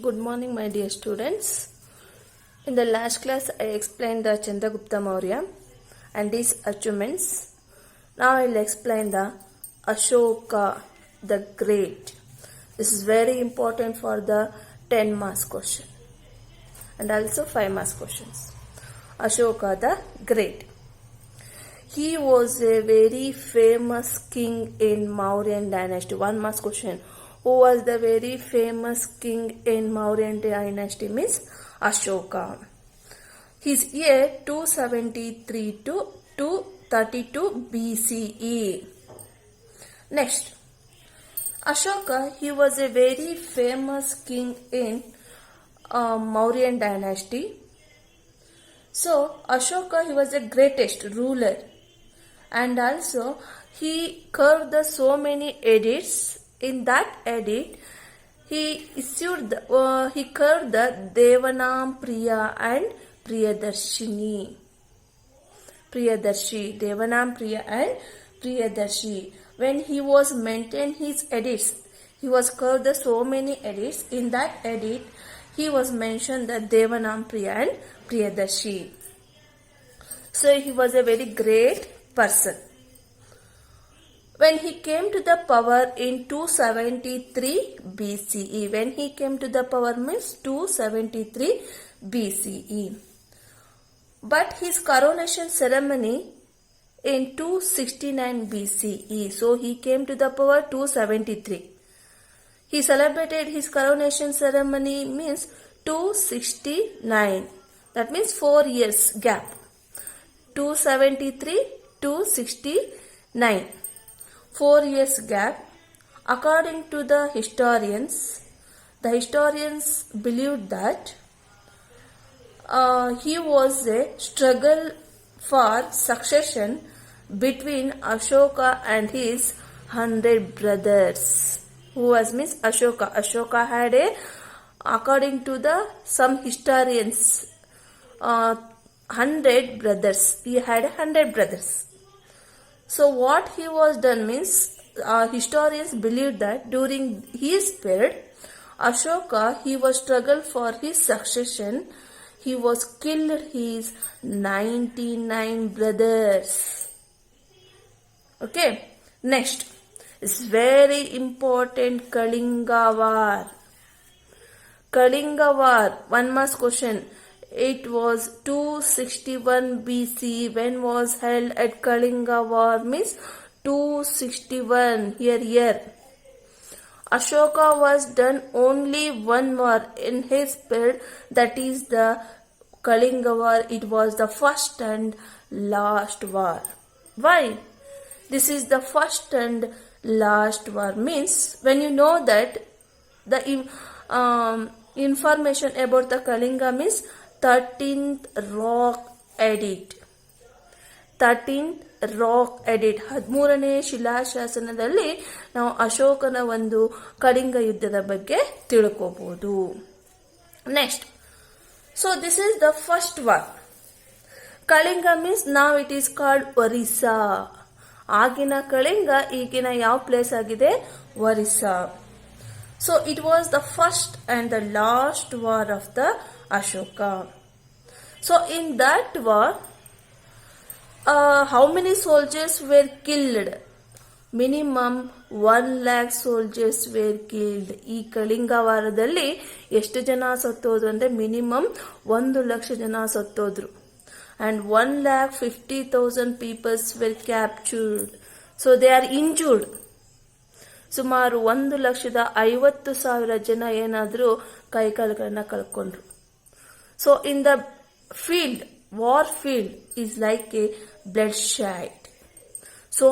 Good morning, my dear students. In the last class, I explained the Chandragupta Maurya and his achievements. Now I will explain the Ashoka the Great. This is very important for the 10 marks question and also 5 marks questions. Ashoka the Great. He was a very famous king in Mauryan dynasty. 1 marks question. Who was the very famous king in Mauryan dynasty means Ashoka. His year 273 to 232 BCE. Next, Ashoka, he was a very famous king in Mauryan dynasty. So, Ashoka, he was the greatest ruler, and also he carved so many edicts. In that edict, he issued he carved the Devanam Priya and Priyadarshini. Devanam Priya and Priyadarshi. When he was maintained his edicts, he was carved so many edicts. In that edict, he was mentioned the Devanam Priya and Priyadarshi. So he was a very great person. When he came to the power in 273 BCE. When he came to the power means 273 BCE. But his coronation ceremony in 269 BCE. So he came to the power 273. He celebrated his coronation ceremony means 269. That means 4 years gap. 273 to 69. 4 years gap. According to the historians believed that he was a struggle for succession between Ashoka and his 100 brothers. Who was means Ashoka? Ashoka had according to the some historians, 100 brothers. He had 100 brothers. So what he was done means historians believe that during his period, Ashoka, he was struggle for his succession. He was killed his 99 brothers. Okay. Next is very important Kalinga War. Kalinga War. 1 marks question. It was 261 BC. When was held at Kalinga War means 261 here. Ashoka was done only one war in his period, that is the Kalinga War. It was the first and last war. Why? This is the first and last war means when you know that the information about the Kalinga means 13th Rock Edict. 13th rock ಎಡಿಟ್ 13ನೇ ಶಿಲಾಶಾಸನದಲ್ಲಿ ನಾವು ಅಶೋಕನ ಒಂದು ಕಳಿಂಗ ಯುದ್ಧದ ಬಗ್ಗೆ ತಿಳ್ಕೋಬಹುದು. Next, so this is the first war. Kalinga means now it is called Orissa. ಆಗಿನ ಕಳಿಂಗ ಈಗಿನ ಯಾವ ಪ್ಲೇಸ್ ಆಗಿದೆ? Orissa. So it was the first and the last war of the Ashoka. So in that war, how many soldiers were killed? Minimum 1 lakh soldiers were killed. ಈ ಕಳಿಂಗ ವಾರದಲ್ಲಿ ಎಷ್ಟು ಜನ ಸತ್ತೋದ್ರು ಅಂದ್ರೆ minimum 1 lakh ಜನ ಸತ್ತೋದ್ರು. And 1,50,000 people were captured. So they are injured. ಸುಮಾರು 1,50,000 ಜನ ಏನಾದ್ರು ಕೈಕಾಲುಗಳನ್ನ ಕಳ್ಕೊಂಡ್ರು. So in the field, war field is like a bloodshed. So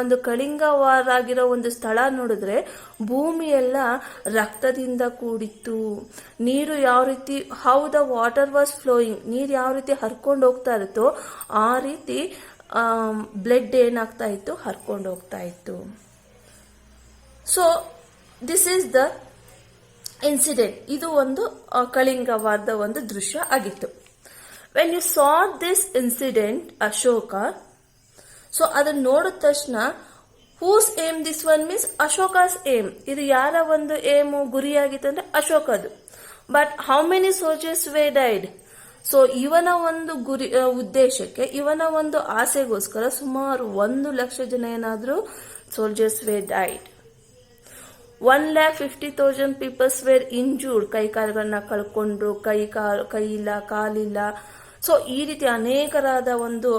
ಒಂದು ಕಳಿಂಗ ವಾರ ಆಗಿರೋ ಒಂದು ಸ್ಥಳ ನೋಡಿದ್ರೆ ಭೂಮಿ ಎಲ್ಲ ರಕ್ತದಿಂದ ಕೂಡಿತ್ತು. ನೀರು ಯಾವ ರೀತಿ, how the water was flowing, ನೀರು ಯಾವ ರೀತಿ ಹರ್ಕೊಂಡು ಹೋಗ್ತಾ ಇರುತ್ತೋ ಆ ರೀತಿ ಬ್ಲಡ್ ಏನಾಗ್ತಾ ಇತ್ತು, ಹರ್ಕೊಂಡು ಹೋಗ್ತಾ ಇತ್ತು. So this is the incident. ಇದು ಒಂದು ಕಳಿಂಗ ವಾರದ ಒಂದು ದೃಶ್ಯ ಆಗಿತ್ತು. When you saw this incident, Ashoka, so ಅದನ್ನ ನೋಡಿದ ತಕ್ಷಣ whose aim this one means Ashoka's aim. ಇದು ಯಾರ ಒಂದು ಏಮು ಗುರಿಯಾಗಿತ್ತು ಅಂದ್ರೆ ಅಶೋಕದು. But how many soldiers were died? So ಇವನ ಒಂದು ಗುರಿ ಉದ್ದೇಶಕ್ಕೆ, ಇವನ ಒಂದು ಆಸೆಗೋಸ್ಕರ ಸುಮಾರು 1,00,000 ಜನ ಏನಾದ್ರು soldiers were died. 1,50,000 peoples were injured. ಕೈ ಕಾಲುಗಳನ್ನ ಕಳ್ಕೊಂಡ್ರು, ಕೈ ಇಲ್ಲ, ಕಾಲಿಲ್ಲ. ಸೊ ಈ ರೀತಿ ಅನೇಕರಾದ ಒಂದು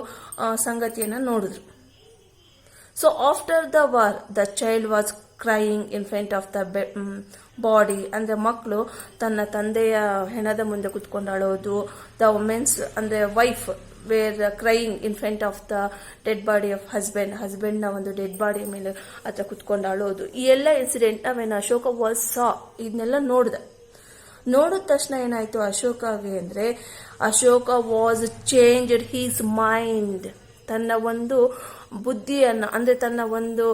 ಸಂಗತಿಯನ್ನ ನೋಡಿದ್ರು. So after the war the child was crying in front of the body. ಅಂದ್ರೆ ಮಕ್ಕಳು ತನ್ನ ತಂದೆಯ ಹೆಣದ ಮುಂದೆ ಕುತ್ಕೊಂಡು ಅಳೋದು. ದ ವುಮೆನ್ಸ್ ಅಂದ್ರೆ wife were crying in front of the dead body of husband ನ ಒಂದು ಡೆಡ್ ಬಾಡಿ ಮೇಲೆ ಹತ್ರ ಕುತ್ಕೊಂಡು ಅಳೋದು. ಈ ಎಲ್ಲ incident when Ashoka was saw, ಇದನ್ನೆಲ್ಲ ನೋಡಿದ ತಕ್ಷಣ ಏನಾಯ್ತು ಅಶೋಕಗೆ ಅಂದ್ರೆ, Ashoka was changed his mind. ತನ್ನ ಒಂದು ಬುದ್ಧಿಯನ್ನು ಅಂದ್ರೆ ತನ್ನ ಒಂದು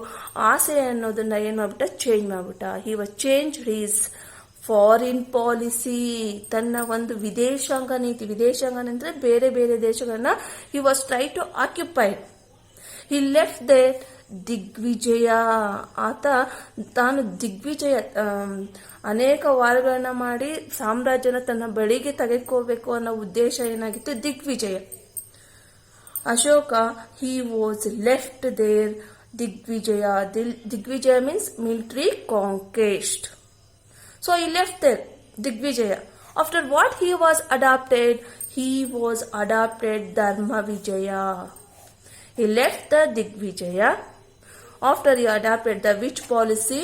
ಆಸೆ ಅನ್ನೋದನ್ನ ಏನ್ ಮಾಡ್ಬಿಟ್ಟ, ಚೇಂಜ್ ಮಾಡ್ಬಿಟ್ಟ. He was change his foreign policy. ತನ್ನ ಒಂದು ವಿದೇಶಾಂಗ ನೀತಿ ಅಂದ್ರೆ ಬೇರೆ ಬೇರೆ ದೇಶಗಳನ್ನ he was try to occupied. He left that digvijaya. ಆತ ತಾನು ದಿಗ್ವಿಜಯ ಅನೇಕ ವಾರಗಳನ್ನ ಮಾಡಿ ಸಾಮ್ರಾಜ್ಯನ ತನ್ನ ಬಳಿಗೆ ತೆಗೆದುಕೋಬೇಕು ಅನ್ನೋ ಉದ್ದೇಶ ಏನಾಗಿತ್ತು, ದಿಗ್ವಿಜಯ. Ashoka he was left there. Digvijaya means military conquest. So he left there, Digvijaya. After what he was adopted Dharma Vijaya. He left the Digvijaya. After he adopted the which policy?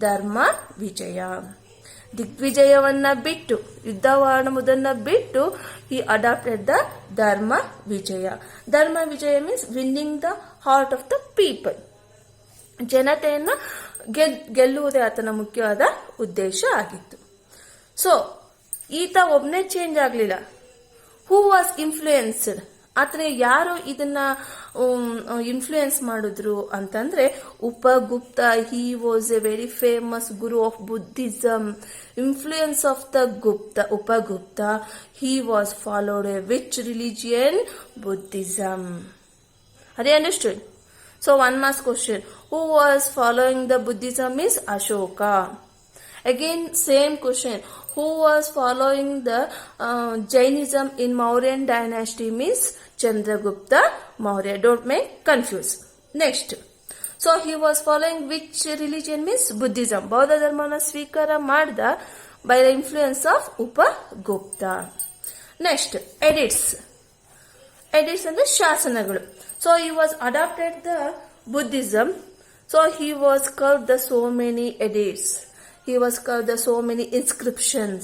Dharma Vijaya. ದಿಗ್ವಿಜಯವನ್ನ ಬಿಟ್ಟು, ಯುದ್ಧ ಮಾಡುವುದನ್ನ ಬಿಟ್ಟು he adopted the dharma vijaya. Dharma vijaya means winning the heart of the people. ಜನತೆಯನ್ನ ಗೆಲ್ಲುವುದೇ ಆತನ ಮುಖ್ಯವಾದ ಉದ್ದೇಶ ಆಗಿತ್ತು. So ಈತ ಒಬ್ನೇ ಚೇಂಜ್ ಆಗ್ಲಿಲ್ಲ. Who was influenced? ಆತನ ಯಾರು ಇದನ್ನ ಇನ್ಫ್ಲೂಯೆನ್ಸ್ ಮಾಡಿದ್ರು ಅಂತಂದ್ರೆ Upagupta. He was a very famous guru of Buddhism. Influence of the Upagupta. He was followed a which religion? Buddhism. Are you understood? So one last question. Who was following the Buddhism is Ashoka. Again same question. Who was following the Jainism in Mauryan dynasty means Chandragupta Maurya. Don't make confuse. Next. So he was following which religion means Buddhism. Bauddha dharmana ಸ್ವೀಕಾರ ಮಾಡಿದ by the influence of Upagupta. Next, edicts. Edicts ಅಂದ್ರೆ ಶಾಸನಗಳು. So he was adopted the Buddhism. So he was called the so many edicts. He was called the so many inscriptions.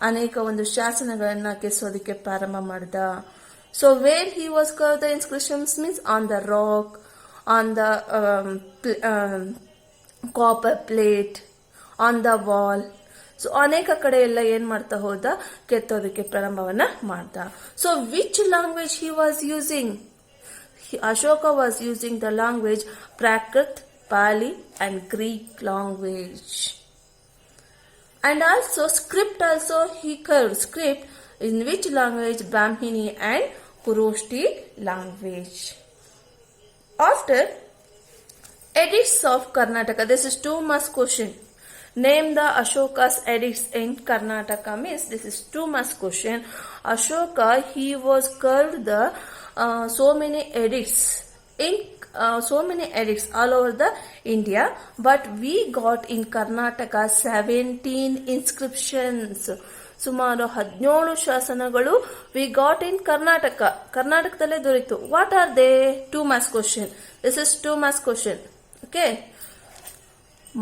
ಅನೇಕ ಒಂದು ಶಾಸನಗಳನ್ನ ಕೆಸೋದಕ್ಕೆ ಪ್ರಾರಂಭ ಮಾಡಿದ. So where he was called the inscriptions means on the rock, on the copper plate, on the wall. So ಅನೇಕ ಕಡೆ ಎಲ್ಲ ಏನ್ ಮಾಡ್ತಾ ಹೋದ, ಕೆತ್ತೋದಕ್ಕೆ ಪ್ರಾರಂಭವನ್ನ ಮಾಡ್ದ. So which language he was using? Ashoka was using the language Prakrit, Pali and Greek language. And also script also he curved script in which language? Brahmini and Kuroshti language. After edicts of Karnataka, this is 2 marks question. Name the Ashoka's edicts in Karnataka means this is 2 marks question. Ashoka, he was called the so many edicts in so many edicts all over the India, but we got in Karnataka 17 inscriptions. ಸುಮಾರು 17 ಶಾಸನಗಳು we got in ಕರ್ನಾಟಕದಲ್ಲೇ ದೊರೆಯಿತು. What are they? 2 marks question. This is 2 marks question. Okay.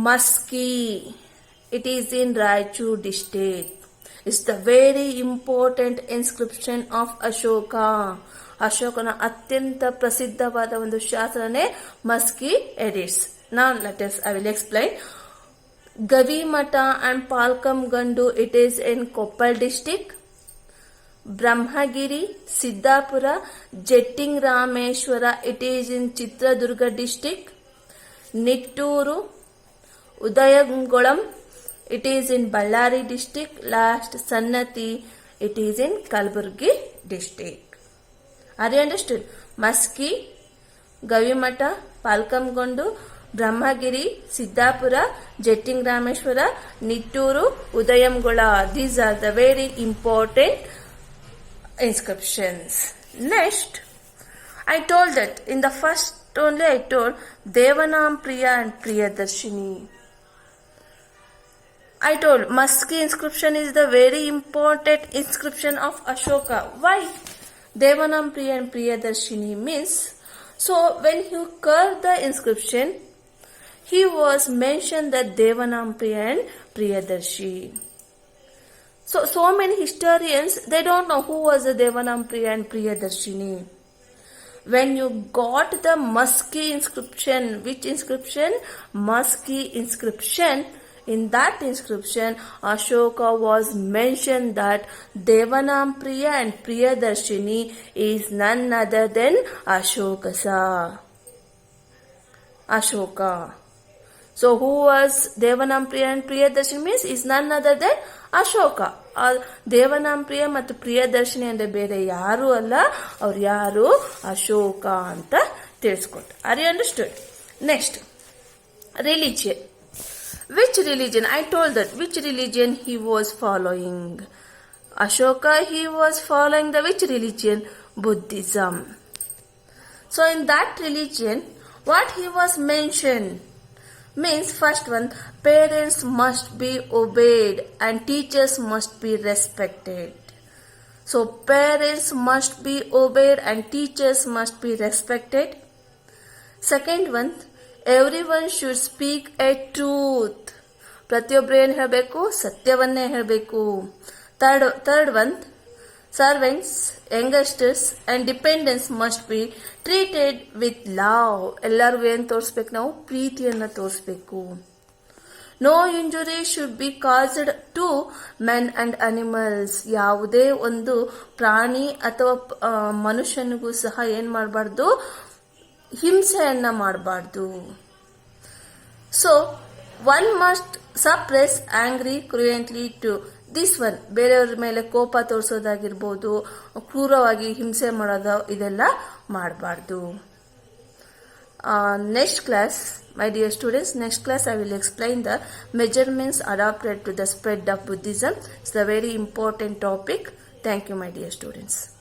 Maski. It is in Raichur district. It's the very important inscription of Ashoka. ಅಶೋಕನ ಅತ್ಯಂತ ಪ್ರಸಿದ್ಧವಾದ ಒಂದು ಶಾಸನನೇ Maski edicts. Now let us I will explain. Gavimata and Palkam Gandu, it is in Koppal district. Brahmagiri, Siddhapura, Jetting Rameshwara, it is in Chitradurga district. Nitturu, Udayangolam, it is in Ballari district. Last, Sannati, it is in Kalburgi district. Are you understood? Maski, Gavimata, Palkamgondu, Brahmagiri, Siddapura, Jatinga Rameshwara, Nittur, Udegolam. These are the very important inscriptions. Next, I told that in the first only I told Devanam Priya and Priyadarshini. I told Maski inscription is the very important inscription of Ashoka. Why? Devanam Priya and Priyadarshini means, so when you curve the inscription, he was mentioned that Devanam Priya and Priyadarshi. So many historians, they don't know who was the Devanam Priya and Priyadarshini. When you got the Maski inscription, which inscription? Maski inscription. In that inscription, Ashoka was mentioned that Devanam Priya and Priyadarshini is none other than Ashoka. So who was Devanam Priya and Priyadarshini means is none other than Ashoka. ದೇವನಾಂ ಪ್ರಿಯ ಮತ್ತು ಪ್ರಿಯದರ್ಶಿನಿ ಅಂದ್ರೆ ಬೇರೆ ಯಾರು ಅಲ್ಲ, ಅವ್ರು ಯಾರು? ಅಶೋಕ ಅಂತ ತಿಳಿಸ್ಕೊಟ್ಟು. Are you understood? Next, religion. Which religion? I told that which religion he was following. Ashoka, he was following the which religion? Buddhism. So in that religion, what he was mentioned means, first one, parents must be obeyed and teachers must be respected. So parents must be obeyed and teachers must be respected. Second one, everyone should speak a truth. ಪ್ರತಿಯೊಬ್ಬರು ಏನು ಹೇಳಬೇಕು? ಸತ್ಯವನ್ನೇ ಹೇಳಬೇಕು. Third one, servants, youngsters and dependents must be treated with love. ಎಲ್ಲರಿಗೂ ಏನು ತೋರಿಸ್ಬೇಕು? ನಾವು ಪ್ರೀತಿಯನ್ನು ತೋರಿಸ್ಬೇಕು. No injury should be caused to men and animals. ಯಾವುದೇ ಒಂದು ಪ್ರಾಣಿ ಅಥವಾ ಮನುಷ್ಯನಿಗೂ ಸಹ ಏನ್ ಮಾಡಬಾರ್ದು? ಹಿಂಸೆಯನ್ನ ಮಾಡಬಾರ್ದು. So one must suppress angry ಕ್ರೂಯೆಂಟ್ಲಿ ಟು ದಿಸ್ ಒನ್. ಬೇರೆಯವ್ರ ಮೇಲೆ ಕೋಪ ತೋರಿಸೋದಾಗಿರ್ಬೋದು, ಕ್ರೂರವಾಗಿ ಹಿಂಸೆ ಮಾಡೋದು, ಇದೆಲ್ಲ ಮಾಡಬಾರ್ದು. Next class, my dear students, next class I will explain the measurements adopted to the spread of Buddhism. It's a very important topic. Thank you, my dear students.